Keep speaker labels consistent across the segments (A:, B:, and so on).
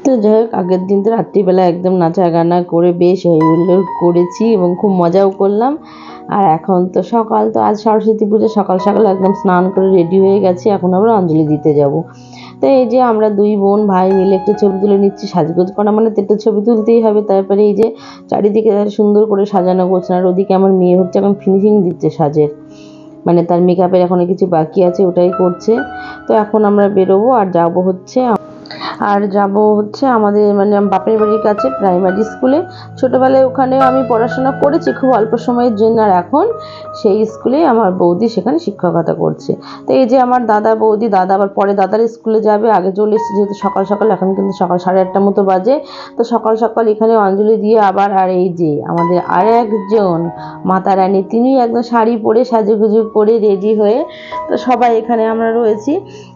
A: তো যাই হোক, আগের দিন তো রাত্রিবেলা একদম নাচা গানা করে বেশ হই হুল্লোড় করেছি এবং খুব মজাও করলাম। আর এখন তো সকাল, তো আজ সরস্বতী পুজো, সকাল সকাল একদম স্নান করে রেডি হয়ে গেছি, এখন আমরা অঞ্জলি দিতে যাব। তো এই যে আমরা দুই বোন ভাই মিলে একটু ছবি তুলে নিচ্ছি। সাজগোজ করা মানে তো একটু ছবি তুলতেই হবে। তারপরে এই যে চারিদিকে সুন্দর করে সাজানো গোছানো, আর ওদিকে আমার মেয়ে হচ্ছে এখন ফিনিশিং দিচ্ছে সাজের, মানে তার মেকআপের এখনো কিছু বাকি আছে, ওটাই করছে। তো এখন আমরা বেরোবো আর যাব হচ্ছে আমাদের মানে বাপের বাড়ির কাছে প্রাইমারি স্কুলে। ছোটোবেলায় ওখানেও আমি পড়াশোনা করেছি খুব অল্প সময়ের জন্য, আর এখন সেই স্কুলেই আমার বৌদি সেখানে শিক্ষকতা করছে। তো এই যে আমার দাদা বৌদি, দাদা আবার পরে দাদার স্কুলে যাবে, আগে চলে এসেছে যেহেতু সকাল সকাল, এখন কিন্তু সকাল 8:30 মতো বাজে। তো সকাল সকাল এখানে অঞ্জলি দিয়ে আবার, আর এই যে আমাদের আর একজন মাতা রানী, তিনি একদম শাড়ি পরে সাজুগুজু করে রেডি হয়ে, তো সবাই এখানে আমরা রয়েছি।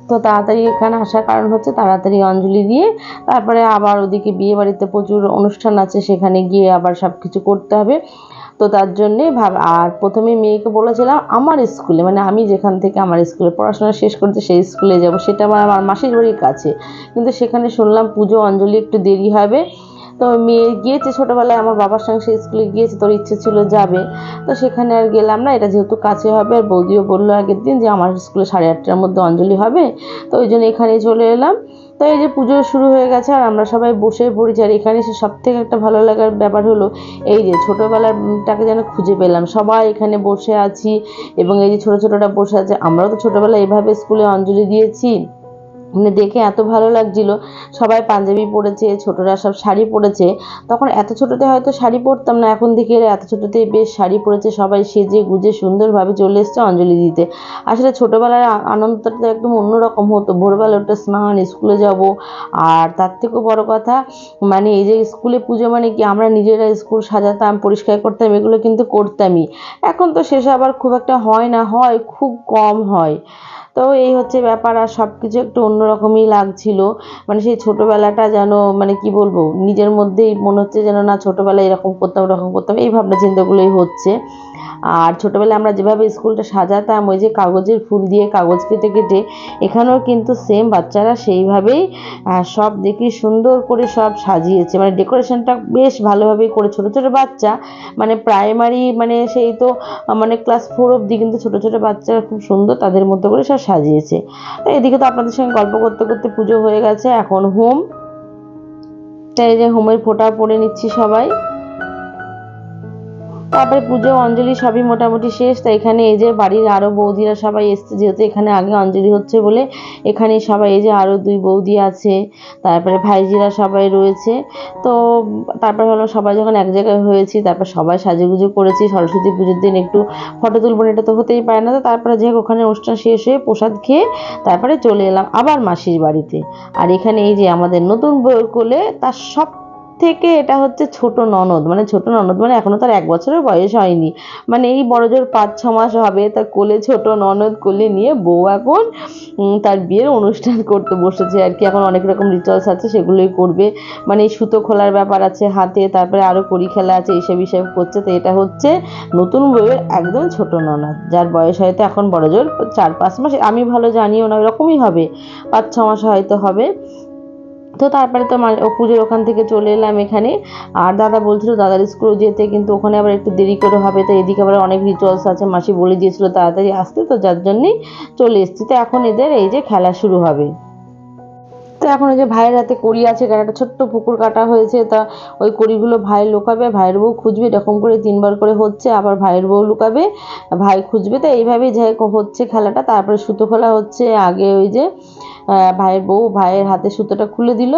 A: তো তাড়াতাড়ি এখানে আসার কারণ হচ্ছে তাড়াতাড়ি অঞ্জলি দিয়ে তারপরে আবার ওদিকে বিয়ে বাড়িতে প্রচুর অনুষ্ঠান আছে, সেখানে গিয়ে আবার সব কিছু করতে হবে। তো তার জন্যে আর প্রথমে মেয়েকে বলেছিলাম আমার স্কুলে, মানে আমি যেখান থেকে আমার স্কুলে পড়াশোনা শেষ করতে সেই স্কুলে যাব, সেটা আমার মাসির বাড়ির কাছে। কিন্তু সেখানে শুনলাম পুজো অঞ্জলি একটু দেরি হবে। তো মেয়ে গিয়েছে ছোটোবেলায় আমার বাবার সঙ্গে সেই স্কুলে গিয়েছে, তোর ইচ্ছে ছিল যাবে। তো সেখানে আর গেলাম না, এটা যেহেতু কাছে হবে। আর বৌদিও বললো আগের দিন যে আমার স্কুলে 8:30টার মধ্যে অঞ্জলি হবে, তো ওই জন্য এখানেই চলে এলাম। তো এই যে পুজো শুরু হয়ে গেছে আর আমরা সবাই বসে পড়েছি। আর এখানে এসে সব থেকে একটা ভালো লাগার ব্যাপার হলো এই যে ছোটোবেলাটাকে যেন খুঁজে পেলাম, সবাই এখানে বসে আছি এবং এই যে ছোটো ছোটোটা বসে আছে। আমরাও তো ছোটোবেলায় এভাবে স্কুলে অঞ্জলি দিয়েছি, মানে দেখে এত ভালো লাগছিল। সবাই পাঞ্জাবি পরেছে, ছোটরা সব শাড়ি পরেছে। তখন এত ছোটোতে হয়তো শাড়ি পরতাম না, এখন দেখি এরা এত ছোটোতেই বেশ শাড়ি পরেছে, সবাই সেজে গুজে সুন্দরভাবে চলে এসছে অঞ্জলি দিতে। আসলে ছোটোবেলার আনন্দটা তো একদম অন্যরকম হতো। ভোরবেলা উঠে স্নান, স্কুলে যাব। আর তার থেকেও বড় কথা, মানে এই যে স্কুলে পুজো মানে কি, আমরা নিজেরা স্কুল সাজাতাম, পরিষ্কার করতাম, এগুলো কিন্তু করতামই। এখন তো সেসব আবার খুব একটা হয় না, হয় খুব কম হয়। তো এই হচ্ছে ব্যাপার। আর সব কিছু একটু অন্যরকমই লাগছিল, মানে সেই ছোটোবেলাটা যেন, মানে কি বলবো, নিজের মধ্যেই মনে হচ্ছে যেন না ছোটোবেলায় এরকম করতাম ওরকম করতাম, এই ভাবনা চিন্তাগুলোই হচ্ছে। আর ছোটোবেলায় আমরা যেভাবে স্কুলটা সাজাতাম, ওই যে কাগজের ফুল দিয়ে কাগজ কেটে কেটে, এখানেও কিন্তু সেম বাচ্চারা সেইভাবেই সব দেখি সুন্দর করে সব সাজিয়েছে, মানে ডেকোরেশনটা বেশ ভালোভাবেই করে। ছোটো ছোটো বাচ্চা, মানে প্রাইমারি, মানে সেই তো মানে ক্লাস 4 অবধি, কিন্তু ছোটো ছোটো বাচ্চারা খুব সুন্দর তাদের মতো করে সব সাজিয়েছে। তো এদিকে তো আপনাদের সঙ্গে গল্প করতে করতে পুজো হয়ে গেছে, এখন হোম। তাই যে হোমের ফোঁটা পড়ে নিচ্ছি সবাই। তারপরে পুজো অঞ্জলি সবই মোটামুটি শেষ। তাই এখানে এই যে বাড়ির আরও বৌদিরা সবাই এসছে, যেহেতু এখানে আগে অঞ্জলি হচ্ছে বলে এখানে সবাই, এই যে আরও 2 বৌদি আছে, তারপরে ভাইজিরা সবাই রয়েছে। তো তারপর হলো সবাই যখন এক জায়গায় হয়েছি, তারপর সবাই সাজুগুজু করেছি। সরস্বতী পুজোর দিন একটু ফটো তুলবো, এটা তো হতেই পারে না। তো তারপরে যাই হোক, ওখানে অনুষ্ঠান শেষ হয়ে প্রসাদ খেয়ে তারপরে চলে এলাম আবার মাসির বাড়িতে। আর এখানে এই যে আমাদের নতুন বউয়ের কোলে তার সব থেকে, এটা হচ্ছে ছোট ননদ, মানে ছোট ননদ মানে এখনো তার 1 বছরের বয়স হয়নি, মানে এই বড়জোর 5-6 মাস হবে। তার কোলে ছোট ননদ কোলে নিয়ে বউ এখন তার বিয়ের অনুষ্ঠান করতে বসেছে আর কি। এখন অনেক রকম রিচুয়ালস আছে, সেগুলোই করবে। মানে এই সুতো খোলার ব্যাপার আছে হাতে, তারপরে আরও কড়ি খেলা আছে, এইসব হিসাব করছে। তো এটা হচ্ছে নতুন বউয়ের একদম ছোট ননদ, যার বয়স হয়তো এখন বড়জোর 4-5 মাস, আমি ভালো জানিও না, ওরকমই হবে, 5-6 মাস হয়তো হবে। তো তারপরে তো ও পুজোর ওখান থেকে চলে এলাম এখানে। আর দাদা বলছিল দাদার স্কুলে যেতে, কিন্তু ওখানে আবার একটু দেরি করে হবে। তো এদিকে আবার অনেক রিচুয়ালস আছে, মাসি বলে দিয়েছিল তাড়াতাড়ি আসতে, তো যার জন্যই চলে এসেছি। তো এখন এদের এই যে খেলা শুরু হবে। তো এখন ওই যে ভাইয়ের হাতে কড়ি আছে, একটা ছোট্ট পুকুর কাটা হয়েছে, তা ওই কড়িগুলো ভাই লুকাবে, ভাইয়ের বউ খুঁজবে, এরকম করে 3বার করে হচ্ছে। আবার ভাইয়ের বউ লুকাবে, ভাই খুঁজবে। তো এইভাবেই যাই হচ্ছে খেলাটা। তারপরে সুতো খোলা হচ্ছে। আগে ওই যে ভাইয়ের বউ ভাইয়ের হাতে সুতোটা খুলে দিল,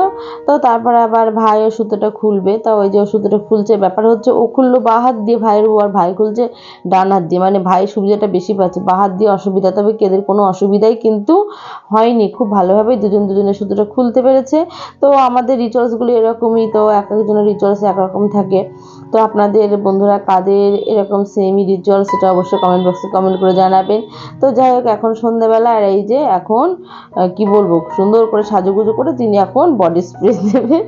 A: তো তারপর আবার ভাইও সুতোটা খুলবে। তা ওই যে ও সুতোটা খুলছে, ব্যাপার হচ্ছে ও খুললো বাঁ হাত দিয়ে ভাইয়ের বউ, আর ভাই খুলছে ডান হাত দিয়ে, মানে ভাই সুবিধাটা বেশি পাচ্ছে, বাঁ হাত দিয়ে অসুবিধা। তবে এদের কোনো অসুবিধাই কিন্তু হয়নি, খুব ভালোভাবেই দুজনের সুতোটা খুলতে পেরেছে। তো আমাদের রিচুয়ালসগুলো এরকমই, তো এক একজনের রিচুয়ালস একরকম থাকে। তো আপনাদের বন্ধুরা কাদের এরকম সেমই রিচুয়ালস, সেটা অবশ্যই কমেন্ট বক্সে কমেন্ট করে জানাবেন। তো যাই হোক, এখন সন্ধ্যাবেলা, আর এই যে এখন কি বলবো সুন্দর করে সাজুগুজু করে তিনি এখন বডি স্প্রে দেবে।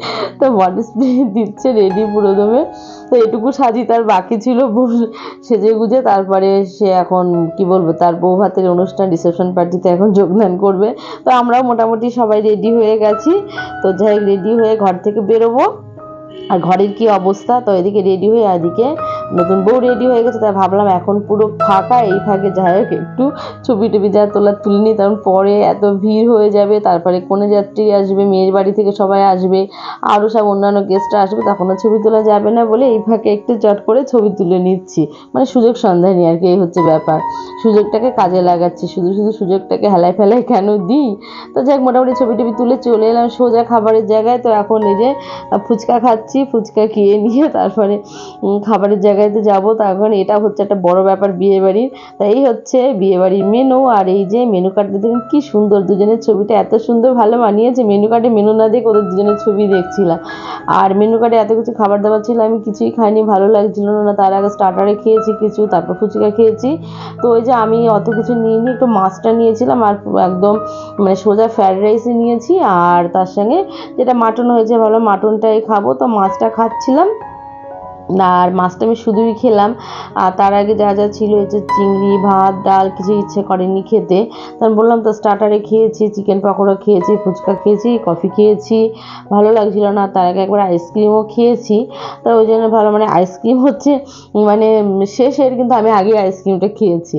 A: তো বডি স্প্রে দিচ্ছে রেডি পুরো দমে। তো এটুকু সাজি তার বাকি ছিল সেজে গুজে। তারপরে সে এখন কি বলবো তার বউ ভাতের অনুষ্ঠান রিসেপশন পার্টিতে এখন যোগদান করবে। তো আমরাও মোটামুটি সবাই রেডি হয়ে গেছি। তো যাই হোক রেডি হয়ে ঘর থেকে বেরোবো। আর ঘরের কি অবস্থা, তো এদিকে রেডি হয়ে এদিকে নতুন বউ রেডি হয়ে গেছে। তাই ভাবলাম এখন পুরো ফাঁকা, এই ফাঁকে যাই হোক একটু ছবি টবি যা তোলার তুলে নিই, কারণ পরে এত ভিড় হয়ে যাবে। তারপরে কনে যাত্রী আসবে, মেয়ের বাড়ি থেকে সবাই আসবে, আরও সব অন্যান্য গেস্টরা আসবে, তখন ছবি তোলা যাবে না বলে এই ফাঁকে একটু চট করে ছবি তুলে নিচ্ছি। মানে সুযোগ সন্ধানী আর কি, এই হচ্ছে ব্যাপার। সুযোগটাকে কাজে লাগাচ্ছি, শুধু শুধু সুযোগটাকে হেলায় ফেলায় কেন দিই। তো যাই হোক মোটামুটি ছবি টবি তুলে চলে এলাম সোজা খাবারের জায়গায়। তো এখন এই যে ফুচকা খাচ্ছি, ফুচকা খেয়ে নিয়ে তারপরে খাবারের জায়গাতে যাবো। তখন এটা হচ্ছে একটা বড় ব্যাপার বিয়েবাড়ির। তাই এই হচ্ছে বিয়েবাড়ির মেনু। আর এই যে মেনু কার্ডটা দেখুন কি সুন্দর, দুজনের ছবিটা এত সুন্দর ভালো মানিয়েছে। মেনু কার্ডে মেনু না দেখে ওদের দুজনের ছবি দেখছিলাম। আর মেনু কার্ডে এত কিছু খাবার দাবার ছিল, আমি কিছুই খাইনি, ভালো লাগছিল না। তার আগে স্টার্টারে খেয়েছি কিছু, তারপর ফুচকা খেয়েছি। তো ওই যে আমি অত কিছু নিইনি, একটু মাছটা নিয়েছিলাম আর একদম মানে সোজা ফ্রায়েড রাইসই নিয়েছি। আর তার সঙ্গে যেটা মাটন হয়েছে ভালো, মাটনটাই খাবো। তো মাছটা খাচ্ছিলাম, আর মাছটা আমি শুধুই খেলাম। আর তার আগে যা যা ছিল এই যে চিংড়ি, ভাত, ডাল কিছু ইচ্ছে করেনি খেতে। তখন বললাম তো স্টার্টারে খেয়েছি, চিকেন পকোড়া খেয়েছি, ফুচকা খেয়েছি, কফি খেয়েছি, ভালো লাগছিল না। তার আগে একবার আইসক্রিমও খেয়েছি। তো ওই জন্য ভালো, মানে আইসক্রিম হচ্ছে মানে শেষের, কিন্তু আমি আগে আইসক্রিমটা খেয়েছি।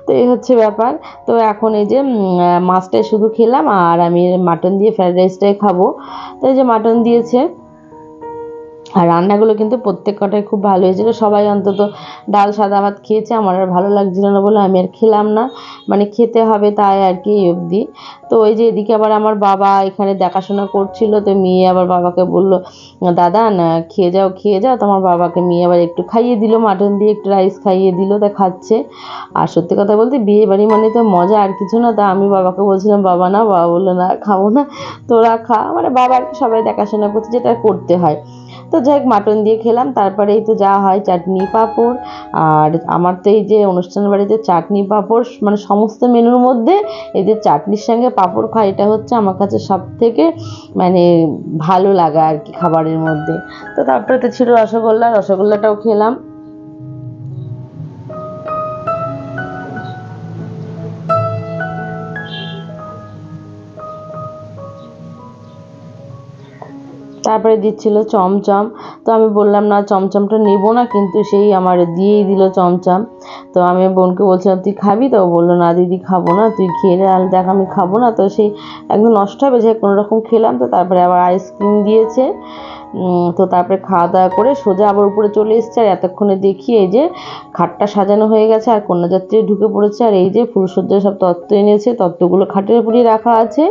A: তো এই হচ্ছে ব্যাপার। তো এখন এই যে মাছটাই শুধু খেলাম, আর আমি মাটন দিয়ে ফ্রায়েড রাইসটাই খাবো। তো এই যে মাটন দিয়েছে। আর রান্নাগুলো কিন্তু প্রত্যেক কটাই খুব ভালো হয়েছিল। সবাই অন্তত ডাল সাদা ভাত খেয়েছে, আমার আর ভালো লাগছিল না বলে আমি আর খেলাম না, মানে খেতে হবে তাই আর কি এই অবধি। তো ওই যে এদিকে আবার আমার বাবা এখানে দেখাশোনা করছিল। তো মেয়ে আবার বাবাকে বলল দাদা না খেয়ে যাও খেয়ে যাও। তো আমার বাবাকে মেয়ে আবার একটু খাইয়ে দিল, মাটন দিয়ে একটু রাইস খাইয়ে দিল, তা খাচ্ছে। আর সত্যি কথা বলতে বিয়ে বাড়ি মানে তো মজা, আর কিছু না। তা আমি বাবাকে বলছিলাম বাবা না, বাবা বললো না খাবো না, তোরা খা। মানে বাবা আর কি সবাই দেখাশোনা করছে, যেটা করতে হয়। তো যাই হোক মাটন দিয়ে খেলাম। তারপরে এই তো যা হয় চাটনি পাঁপড়। আর আমার তো এই যে অনুষ্ঠান বাড়িতে চাটনি পাঁপড় মানে সমস্ত মেনুর মধ্যে এই যে চাটনির সঙ্গে পাঁপড় খাই, এটা হচ্ছে আমার কাছে সব থেকে মানে ভালো লাগা আর কি খাবারের মধ্যে। তো তারপরে তো ছিল রসগোল্লা, রসগোল্লাটাও খেলাম। তারপরে দিচ্ছিল চমচম। তো আমি বললাম না চমচমটা নেবো না, কিন্তু সেই আমার দিয়েই দিল চমচম। তো আমি বোনকে বলছিলাম তুই খাবি, তো বললো না দিদি খাবো না, তুই খেয়ে নে, আর দেখ আমি খাবো না। তো সেই একদম নষ্ট হবে, যে কোনো রকম খেলাম। তো তারপরে আবার আইসক্রিম দিয়েছে। তো তারপরে খাওয়া দাওয়া করে সোজা আবার উপরে চলে এসেছে। আর এতক্ষণে দেখি এই যে খাটটা সাজানো হয়ে গেছে, আর কন্যাযাত্রী ঢুকে পড়েছে। আর এই যে ফুলসজ্জার সব তত্ত্ব এনেছে, তত্ত্বগুলো খাটের উপরেই রাখা আছে।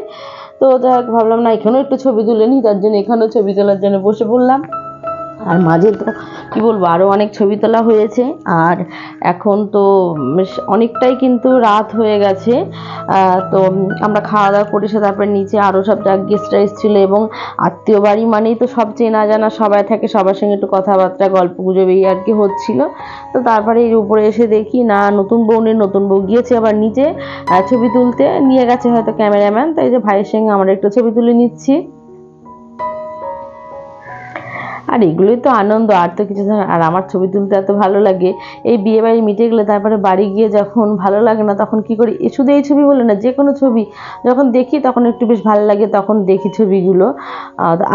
A: তো যাই হোক ভাবলাম না এখানেও একটু ছবি তুলে নিই, তার জন্য এখানেও ছবি তোলার জন্য বসে পড়লাম। আর মাঝে তো কী বলবো আরও অনেক ছবি তোলা হয়েছে। আর এখন তো বেশ অনেকটাই কিন্তু রাত হয়ে গেছে। তো আমরা খাওয়া দাওয়া করে সে তারপরে নিচে আরও সব যা গেস্টরা এসেছিলো, এবং আত্মীয় বাড়ি মানেই তো সব চেনা জানা সবাই থাকে, সবার সঙ্গে একটু কথাবার্তা গল্প গুজব এই আর কি হচ্ছিলো। তো তারপরে এই উপরে এসে দেখি না নতুন বউ গিয়েছে আবার নিচে ছবি তুলতে, নিয়ে গেছে হয়তো ক্যামেরাম্যান। তাই যে ভাইয়ের সঙ্গে আমরা একটু ছবি তুলে নিচ্ছি। আর এগুলোই তো আনন্দ, আর তো কিছু না। আর আমার ছবি তুলতে এত ভালো লাগে, এই বিয়েবাড়ি মিটে গেলে তারপরে বাড়ি গিয়ে যখন ভালো লাগে না, তখন কি করি শুধু এই ছবি বলে না, যে কোনো ছবি যখন দেখি তখন একটু বেশ ভালো লাগে, তখন দেখি ছবিগুলো।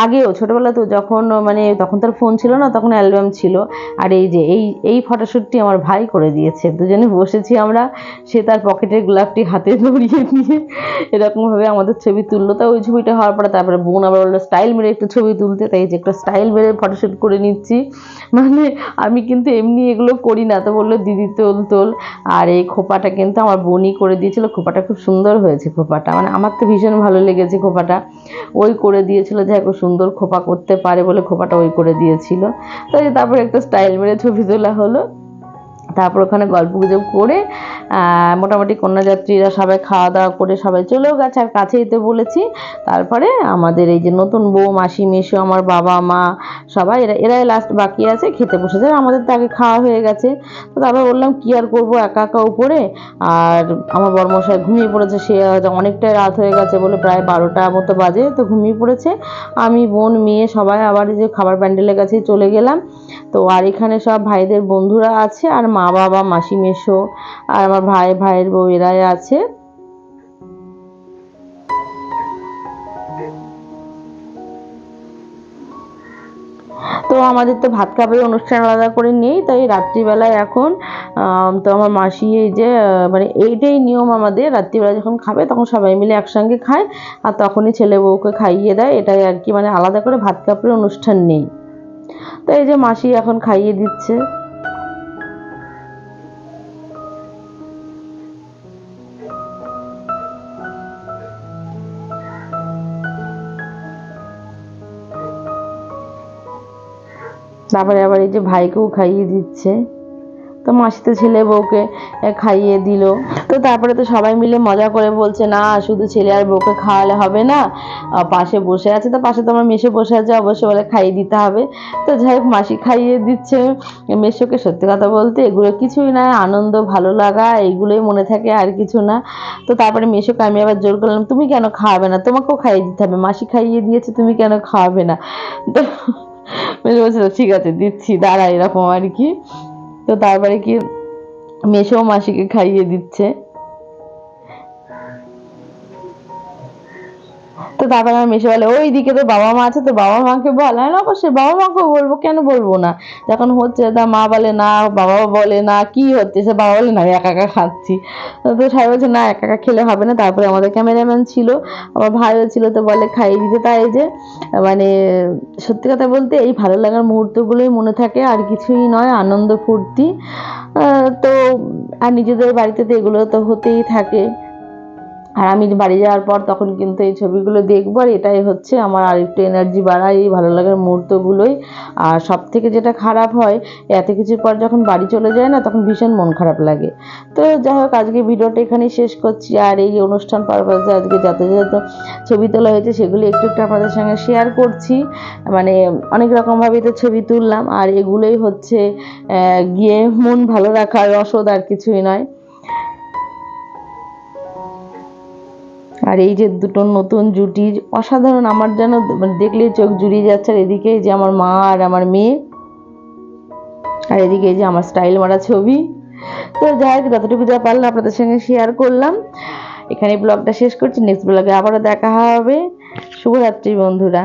A: আগেও ছোটোবেলাতেও যখন মানে তখন তার ফোন ছিল না, তখন অ্যালবাম ছিল। আর এই যে এই ফটোশ্যুটটি আমার ভাই করে দিয়েছে, দুজনে বসেছি আমরা, সে তার পকেটের গোলাপটি হাতে ধরিয়ে নিয়ে এরকমভাবে আমাদের ছবি তুললো। তা ওই ছবিটা হওয়ার পরে তারপরে বোন আবার বললো স্টাইল মেরে একটু ছবি তুলতে, তাই যে একটা স্টাইল মেরে ফটোশ্যুট করে নিচ্ছি। মানে আমি কিন্তু এমনি এগুলো করি না। তো বললো দিদি তোল তোল। আর এই খোপাটা কিন্তু আমার বোনই করে দিয়েছিল, খোপাটা খুব সুন্দর হয়েছে। খোপাটা মানে আমার তো ভীষণ ভালো লেগেছে, খোপাটা ওই করে দিয়েছিল, যে খুব সুন্দর খোপা করতে পারে বলে খোপাটা ওই করে দিয়েছিল। তো তারপরে একটা স্টাইল মেরে ছবি তোলা হলো। তারপর ওখানে গল্প গুজব করে মোটামুটি কন্যাযাত্রীরা সবাই খাওয়া দাওয়া করে সবাই চলেও গেছে, আর কাছেই তো বলেছি। তারপরে আমাদের এই যে নতুন বউ, মাসি, মেসো, আমার বাবা মা সবাই এরাই লাস্ট বাকি আছে, খেতে বসেছে। আমাদের তো আগে খাওয়া হয়ে গেছে। তো তারপর বললাম কি আর করবো একা একা উপরে, আর আমার বড়মশাই ঘুমিয়ে পড়েছে। সে অনেকটাই রাত হয়ে গেছে বলে প্রায় 12টা মতো বাজে, তো ঘুমিয়ে পড়েছে। আমি, বোন, মেয়ে সবাই আবার যে খাবার প্যান্ডেলের কাছেই চলে গেলাম। তো আর এখানে সব ভাইদের বন্ধুরা আছে, আর মা বাবা, মাসি, মেসো, আর আমার ভাইয়ের বউ এরাই আছে। তো আমাদের তো ভাত খাবার অনুষ্ঠান আলাদা করে নেই, তাই রাত্রিবেলায় এখন তো আমার মাসি এই যে মানে এইটাই নিয়ম আমাদের, রাত্রিবেলা যখন খাবে তখন সবাই মিলে একসঙ্গে খায়, আর তখনই ছেলে বউকে খাইয়ে দেয়, এটাই আর কি, মানে আলাদা করে ভাত কাপড়ের অনুষ্ঠান নেই। তো এই যে মাসি এখন খাইয়ে দিচ্ছে। তারপরে আবার এই যে ভাইকেও খাইয়ে দিচ্ছে। তো মাসি তো ছেলে বউকে খাইয়ে দিল। তো তারপরে তো সবাই মিলে মজা করে বলছে না শুধু ছেলে আর বউকে খাওয়ালে হবে না, পাশে বসে আছে, তো পাশে তো আমার মেসো বসে আছে, অবশ্যই বলে খাইয়ে দিতে হবে। তো যাই হোক মাসি খাইয়ে দিচ্ছে মেসোকে। সত্যি কথা বলতে এগুলো কিছুই না, আনন্দ ভালো লাগা এইগুলোই মনে থাকে, আর কিছু না। তো তারপরে মেসোকে আমি আবার জোর করলাম, তুমি কেন খাওয়াবে না, তোমাকেও খাইয়ে দিতে হবে, মাসি খাইয়ে দিয়েছে, তুমি কেন খাওয়াবে না? তো মেসো বলছিল ঠিক আছে দিচ্ছি দাঁড়া, এরকম আর কি। তো তারপরে কি মেসো মাসিকে খাইয়ে দিচ্ছে। তো তারপরে আমার মেসো বলে ওই দিকে তো বাবা মা আছে, তো বাবা মাকে বল। আর অবশ্যই বাবা মাকেও বলবো, কেন বলবো না, যখন হচ্ছে তা মা বলে না, বাবাও বলে না, কি হচ্ছে সে বাবা বলে না একা একা খাচ্ছি। তো সবাই বলছে না একা একা খেলে হবে না। তারপরে আমাদের ক্যামেরাম্যান ছিল, আমার ভাইও ছিল, তো বলে খাইয়ে দিতে। তাই যে মানে সত্যি কথা বলতে এই ভালো লাগার মুহূর্তগুলোই মনে থাকে, আর কিছুই নয়, আনন্দ ফুর্তি। তো আর নিজেদের বাড়িতে তো এগুলো তো হতেই থাকে। আর আমি বাড়ি যাওয়ার পর তখন কিন্তু এই ছবিগুলো দেখবো, আর এটাই হচ্ছে আমার আরেকটু এনার্জি বাড়ায় এই ভালো লাগার মুহূর্তগুলোই। আর সব থেকে যেটা খারাপ হয় এত কিছুর পর যখন বাড়ি চলে যায় না, তখন ভীষণ মন খারাপ লাগে। তো যাই হোক আজকে ভিডিওটা এখানেই শেষ করছি, আর এই অনুষ্ঠান পারপাসে আজকে যত যত ছবি তোলা হয়েছে সেগুলি একটু একটু আপনাদের সঙ্গে শেয়ার করছি। মানে অনেক রকমভাবে তো ছবি তুললাম, আর এগুলোই হচ্ছে গিয়ে মন ভালো রাখার রসদ, আর কিছুই নয়। আর এই যে দুটো নতুন জুটির অসাধারণ, আমার যেন দেখলেই চোখ জুড়িয়ে যাচ্ছে। আর এদিকে যে আমার মা আর আমার মেয়ে, আর এদিকে যে আমার স্টাইল মারা ছবি। তো যাই হোক যতটুকু যা পারলাম আপনাদের সঙ্গে শেয়ার করলাম। এখানে ব্লগটা শেষ করছি, নেক্সট ব্লগে আবারও দেখা হবে। শুভরাত্রি বন্ধুরা।